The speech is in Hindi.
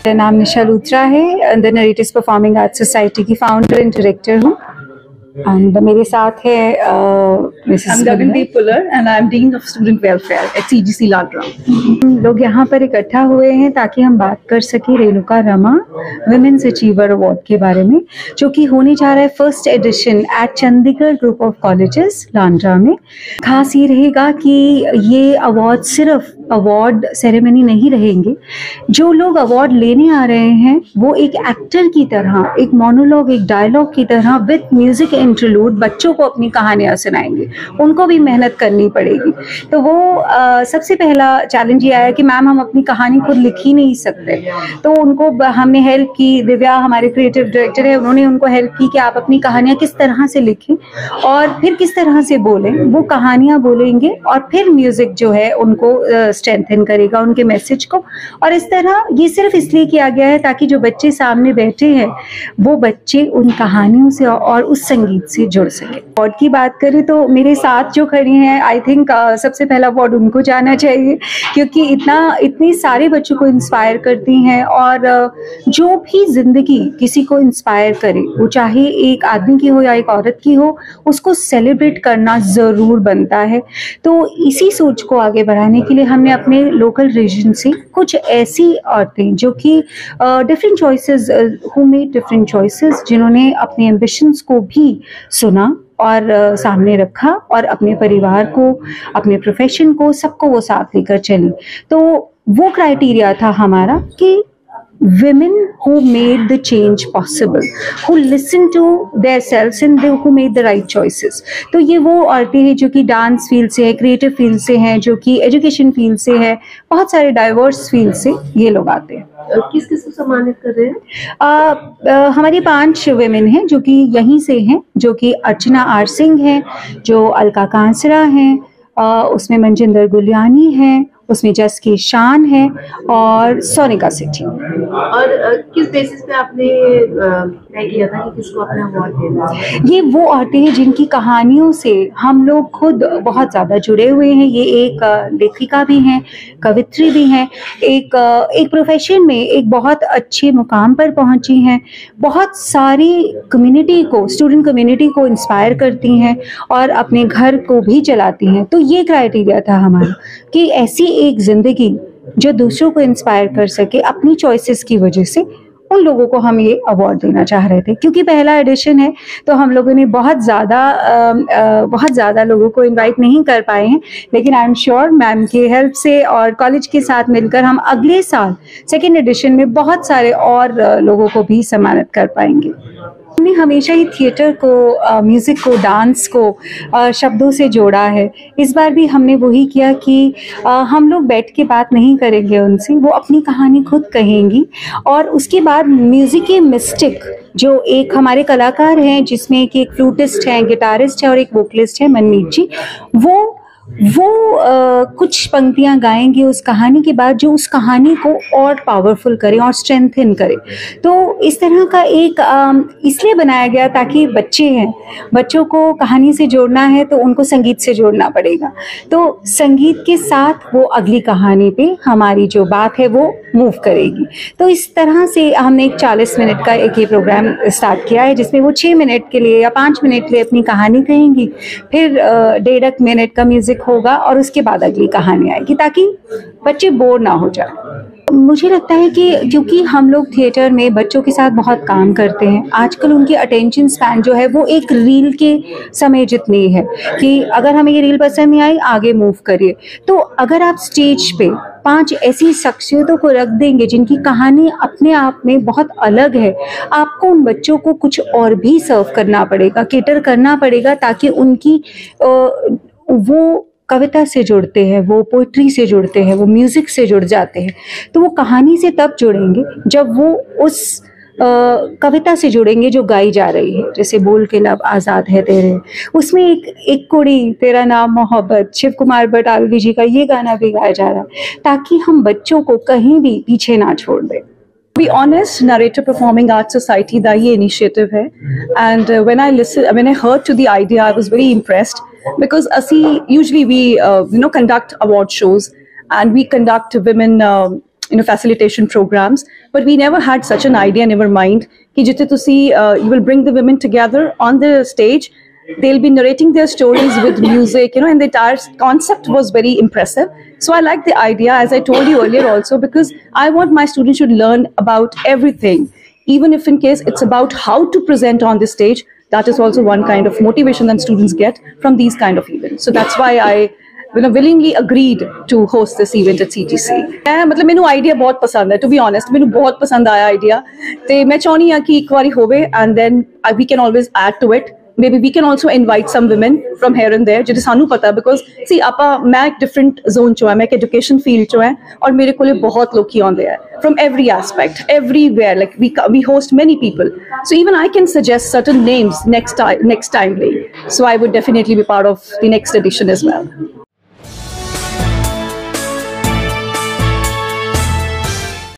मेरा नाम निशा लूथरा है, the narratives performing arts society की फाउंडर एंड डायरेक्टर हूँ। एंड मेरे साथ है Mrs Gagandeep Puller and I am dean of student welfare at CGC Landran. हम लोग यहाँ पर इकट्ठा हुए हैं ताकि हम बात कर सकें Renuka Rama women's achiever award के बारे में, जो कि होने जा रहा है first edition at Chandigarh group of colleges Landran में। खास ये रहेगा कि ये अवार्ड सिर्फ अवार्ड सेरेमनी नहीं रहेंगे। जो लोग अवार्ड लेने आ रहे हैं वो एक एक्टर की तरह, एक मोनोलॉग, एक डायलॉग की तरह विद म्यूजिक इंटरलूड बच्चों को अपनी कहानियां सुनाएंगे। उनको भी मेहनत करनी पड़ेगी। तो वो सबसे पहला चैलेंज ये आया कि मैम हम अपनी कहानी खुद लिख ही नहीं सकते, तो उनको हमने हेल्प की। दिव्या हमारे क्रिएटिव डायरेक्टर है, उन्होंने उनको हेल्प की कि आप अपनी कहानियां किस तरह से लिखें और फिर किस तरह से बोलें। वो कहानियां बोलेंगे और फिर म्यूजिक जो है उनको स्ट्रेंथन करेगा उनके मैसेज को। और इस तरह ये सिर्फ इसलिए किया गया है ताकि जो बच्चे सामने बैठे हैं वो बच्चे उन कहानियों से और उस संगीत से जुड़ सके। अवार्ड की बात करें तो मेरे साथ जो खड़ी हैं, आई थिंक सबसे पहला अवार्ड उनको जाना चाहिए, क्योंकि इतने सारे बच्चों को इंस्पायर करती हैं। और जो भी जिंदगी किसी को इंस्पायर करे, वो चाहे एक आदमी की हो या एक औरत की हो, उसको सेलिब्रेट करना ज़रूर बनता है। तो इसी सोच को आगे बढ़ाने के लिए हमने अपने लोकल रीजन से कुछ ऐसी औरतें जो कि different choices, who made different choices, जिन्होंने अपने एम्बिशंस को भी सुना और सामने रखा और अपने परिवार को, अपने प्रोफेशन को, सबको वो साथ लेकर चली। तो वो क्राइटेरिया था हमारा कि women who made the change possible, who listened to their selves and who made the right choices। तो ये वो औरतें हैं जो कि डांस फील्ड से है, क्रिएटिव फील्ड से हैं, जो कि एजुकेशन फील्ड से है, बहुत सारे डाइवर्स फील्ड से ये लोग आते हैं। किस किस को सम्मानित कर रहे हैं? हमारी 5 वेमेन हैं जो कि यहीं से हैं, जो कि अर्चना आर सिंह हैं, जो अलका कांसरा हैं, उसमें मनजिंदर गुलियानी हैं, उसमें जस की शान है और सोनिका सेठी। और किस बेसिस पे आपने तय किया था कि किसको अपना अवार्ड देना है? ये वो औरतें हैं जिनकी कहानियों से हम लोग खुद बहुत ज़्यादा जुड़े हुए हैं। ये एक लेखिका भी हैं, कवित्री भी हैं, एक प्रोफेशन में एक बहुत अच्छे मुकाम पर पहुंची हैं, बहुत सारी कम्युनिटी को, स्टूडेंट कम्युनिटी को इंस्पायर करती हैं और अपने घर को भी चलाती हैं। तो ये क्राइटेरिया था हमारा कि ऐसी एक जिंदगी जो दूसरों को इंस्पायर कर सके अपनी चॉइसेस की वजह से, उन लोगों को हम ये अवार्ड देना चाह रहे थे। क्योंकि पहला एडिशन है तो हम लोगों ने बहुत ज़्यादा लोगों को इनवाइट नहीं कर पाए हैं, लेकिन आई एम श्योर मैम की हेल्प से और कॉलेज के साथ मिलकर हम अगले साल सेकेंड एडिशन में बहुत सारे और लोगों को भी सम्मानित कर पाएंगे। हमने हमेशा ही थिएटर को, म्यूज़िक को, डांस को शब्दों से जोड़ा है। इस बार भी हमने वही किया कि हम लोग बैठ के बात नहीं करेंगे उनसे, वो अपनी कहानी खुद कहेंगी। और उसके बाद म्यूज़िक के मिस्टिक जो एक हमारे कलाकार हैं, जिसमें कि एक फ्लूटिस्ट हैं, गिटारिस्ट है और एक वोकलिस्ट है मनमीत जी, वो कुछ पंक्तियां गाएंगे उस कहानी के बाद, जो उस कहानी को और पावरफुल करे और स्ट्रेंथन करे। तो इस तरह का एक इसलिए बनाया गया ताकि बच्चे हैं, बच्चों को कहानी से जोड़ना है तो उनको संगीत से जोड़ना पड़ेगा। तो संगीत के साथ वो अगली कहानी पे हमारी जो बात है वो मूव करेगी। तो इस तरह से हमने एक 40 मिनट का एक ये प्रोग्राम स्टार्ट किया है, जिसमें वो 6 मिनट के लिए या 5 मिनट के लिए अपनी कहानी कहेंगी, फिर 1.5 मिनट का म्यूजिक होगा और उसके बाद अगली कहानी आएगी, ताकि बच्चे बोर ना हो जाए। मुझे लगता है कि क्योंकि हम लोग थिएटर में बच्चों के साथ बहुत काम करते हैं, आजकल उनकी अटेंशन स्पैन जो है वो एक रील के समय जितनी है कि अगर हमें ये रील पसंद नहीं आई, आगे मूव करिए। तो अगर आप स्टेज पे 5 ऐसी शख्सियतों को रख देंगे जिनकी कहानी अपने आप में बहुत अलग है, आपको उन बच्चों को कुछ और भी सर्व करना पड़ेगा, केटर करना पड़ेगा, ताकि उनकी वो कविता से जुड़ते हैं, वो पोइट्री से जुड़ते हैं, वो म्यूज़िक से जुड़ जाते हैं। तो वो कहानी से तब जुड़ेंगे जब वो उस कविता से जुड़ेंगे जो गाई जा रही है। जैसे बोल के लब आज़ाद है तेरे, उसमें एक कुड़ी तेरा नाम मोहब्बत, शिव कुमार बटालवी जी का ये गाना भी गाया जा रहा है, ताकि हम बच्चों को कहीं भी पीछे ना छोड़ दें। To be honest, Narrator Performing Arts Society का ये initiative है, and when I heard to the idea, I was very impressed, because usually we conduct award shows and we conduct women facilitation programs, but we never had such an idea in our mind कि जितने तुसी you will bring the women together on the stage, they'll be narrating their stories with music, and the entire concept was very impressive. So I like the idea, as I told you earlier also, because I want my students to learn about everything, even if in case it's about how to present on the stage. That is also one kind of motivation that students get from these kind of events. So that's why I willingly agreed to host this event at CTC. मतलब मैंने idea बहुत पसंद है, to be honest, मैंने बहुत पसंद आया idea. ते मैं चाहनी हूँ कि एक बारी होवे, and then we can always add to it. Maybe we can also invite some women from here and there, जिसे सानू पता, because see आपा मैं एक different zone चो है, मैं एक education field चो है, और मेरे कोले बहुत लोग की आंदे हैं from every aspect, everywhere. Like we host many people, so even I can suggest certain names next time. So I would definitely be part of the next edition as well.